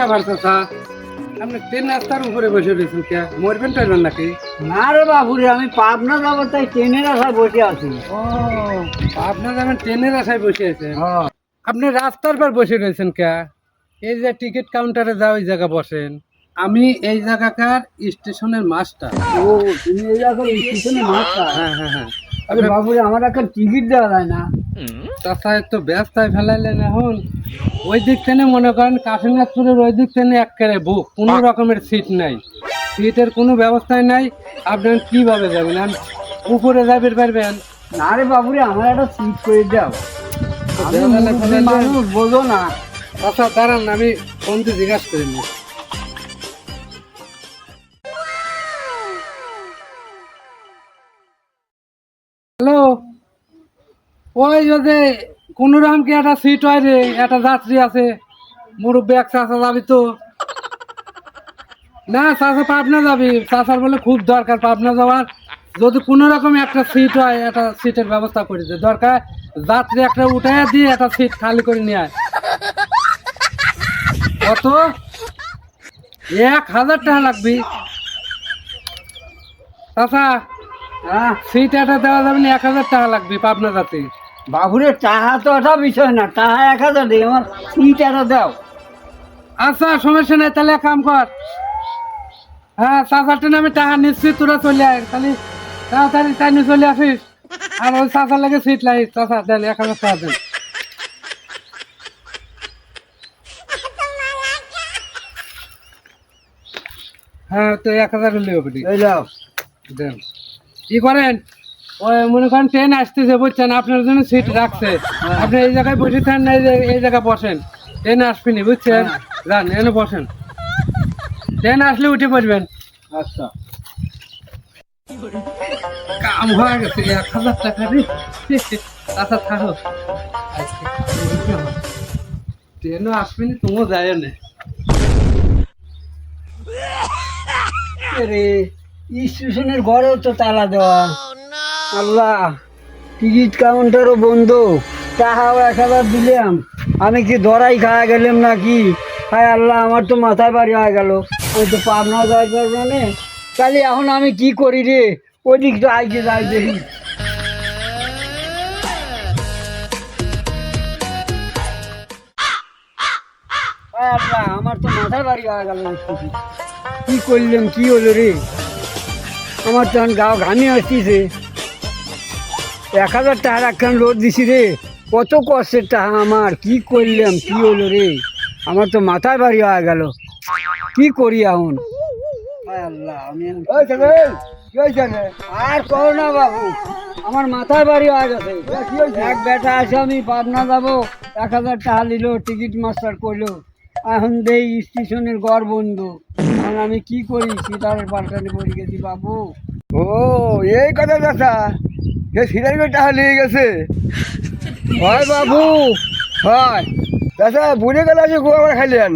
ব্যাপার চাচা? আপনি ট্রেন রাস্তার উপরে বসে রয়েছেন কে? মরবেন টাইবেন নাকি? না রে বাবুরে, আমি পাবনা যাবো তাই ট্রেনের আশায় বসে আছি। ও, আপনার যেমন ট্রেনের আশায় বসে আছেন, হ্যাঁ। আপনি রাস্তার পর বসে রয়েছেন কে? এই যে টিকিট কাউন্টারে যাও ওই জায়গা বসেন। আমি এই জায়গাকার স্টেশনের মাস্টার। ও, তুমি এই এখন স্টেশনে মাস্টার? হ্যাঁ হ্যাঁ হ্যাঁ। আরে বাবুরে, আমার একটা টিকিট দেওয়া যায় না? চাচা তো ব্যস্তায় ফেলাইলেন এখন। ওই দিক থেকে মনে করেন কাশীনাথপুরের ওই দিক থেকে একেবারে বুক, কোনো রকমের সিট নাই, সিটের কোনো ব্যবস্থাই নাই। আপনি কিভাবে যাবেন? আমি উপরে যাবেন পারবেন? না রে বাবুরে, আমার একটা সিট করে দাও। আমি মুরব্বি মানুষ, বোঝো না। আচ্ছা দাঁড়ান, আমি ফোনতে জিজ্ঞাসা করে নিই। হ্যালো, ওই যদি কোনো রকম কি একটা সিট হয় রে, একটা যাত্রী আছে, মুরব্বী এক চাচা যাবি তো? না চাচা পাবনা যাবি, চাচার বলে খুব দরকার পাবনা যাওয়ার। যদি কোনো রকম একটা সিট হয়, একটা সিটের ব্যবস্থা করে দে, দরকার যাত্রী একটা উঠে দিয়ে একটা সিট খালি করে নিয়ে আয়। কত? 1000 টাকা লাগবে চাচা। হ্যাঁ সিট একটা দেওয়া যাবে না, 1000 টাকা লাগবে পাবনা যাতে। বাবুরে, টাকা তো একটা বিষয় না, টাকা 1000 দিই, আমার সিট একটা দাও। আচ্ছা সমস্যা নাই, তাহলে এক কাম কর, হ্যাঁ চাচারটা নামে টাকা নিচ্ছি, তোরা চলে আয়, তাহলে তাড়াতাড়ি তাই নিয়ে চলে আসিস। আর ওই চাচার লাগে সিট লাগিস। চাচা দেন 1000 টাকা দেন। হ্যাঁ তো 1000 হলে হবে। এই যাও। দেন। কি করেন? ওই মনে করেন ট্রেন আসতেছে বুঝছেন, আপনার জন্য সিট রাখছে, আপনি এই জায়গায় বসে থাকেন না, এই জায়গায় বসেন, ট্রেন আসবেনি বুঝছেন। যান এনে বসেন, ট্রেন আসলে উঠে পড়বেন। আচ্ছা। কাম হয়ে গেছে, 1000 টাকা রে। আচ্ছা থাকো, ট্রেনও আসবেনি, তুমিও যায় না। রে, স্টেশনের ঘরেও তো তালা দেওয়া। আল্লাহ, টিকিট কাউন্টারও বন্ধ, টাকাও 1000 দিলাম, আমি কি ধরাই খাওয়া গেলাম নাকি? হায় আল্লাহ, আমার তো মাথায় বাড়ি হয়ে গেল, আমি তো পাবনা যাই পারবো না। তাহলে এখন আমি কি করি রে? ওই দিকটা আইকে যাই দেখি। হায় আল্লাহ, আমার তো মাথায় বাড়ি হয়ে গেল, কি করলাম, কি হলো রে? আমার তখন গাও ঘামি আসতেছে। 1000 টাকার একখান লোড দিছি রে, কত কষ্টের টাকা আমার, কি করলাম, কি হলো রে? আমার তো মাথায় বাড়ি হয়ে গেল, কি করি এখন? হায় আল্লাহ, আমি আর করো না বাবু, আমার মাথায় বাড়ি হয়ে গেছে। এক বেটা আছে, আমি পাবনা যাবো, 1000 টাকা নিল, টিকিট মাস্টার করলো, এখন দেই স্টেশনের ঘর বন্ধ, এখন আমি কি করি? সিটারের পাল্টানে পড়ে গেছি বাবু। ও, এই কথা চাচা, সে সিটার করে টাকা নিয়ে গেছে। হয় বাবু, হয়। চাচা বুঝে গেল আছে, খুব আবার খাইলেন।